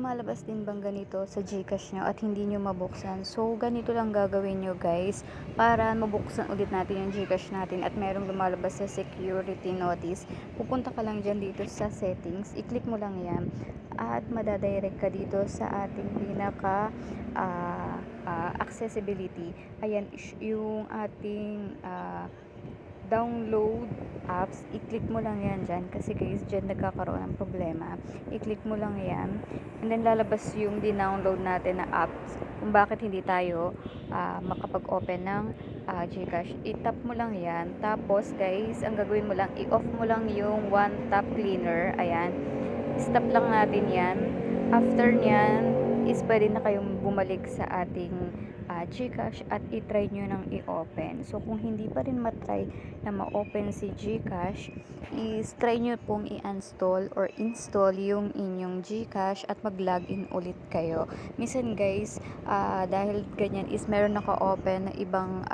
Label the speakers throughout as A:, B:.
A: lumalabas din bang ganito sa GCash nyo at hindi nyo mabuksan? So, ganito lang gagawin nyo guys para mabuksan ulit natin yung GCash natin at merong lumalabas sa security notice. Pupunta ka lang dyan dito sa settings, i-click mo lang yan at madadirect ka dito sa ating pinaka accessibility. Ayan, yung ating download apps, i-click mo lang yan dyan kasi guys dyan nagkakaroon ng problema. I-click mo lang yan and then lalabas yung di-download natin na apps kung bakit hindi tayo makapag-open ng GCash. I-tap mo lang yan, tapos guys ang gagawin mo lang, i-off mo lang yung one tap cleaner. Ayan, stop lang natin yan. After nyan is pwede na kayong bumalik sa ating GCash at i-try nyo nang i-open. So, kung hindi pa rin matry na ma-open si GCash, is try nyo pong i-install or install yung inyong GCash at mag-login ulit kayo. Minsan guys, dahil ganyan is meron naka-open na ibang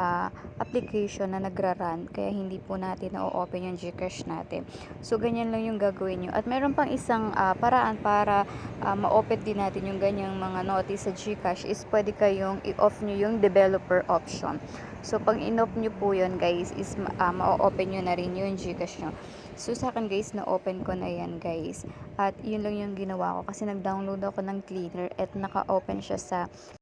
A: application na nagra-run, kaya hindi po natin na-open yung GCash natin. So, ganyan lang yung gagawin nyo. At meron pang isang paraan para ma-open din natin yung ganyang mga notice sa GCash is pwede kayong i-off nyo yung developer option. So, pag in-off nyo po yun guys is ma-open nyo na rin yung GCash nyo. So, sa akin guys, na-open ko na yan guys. At yun lang yung ginawa ko kasi nag-download ako ng cleaner at naka-open siya sa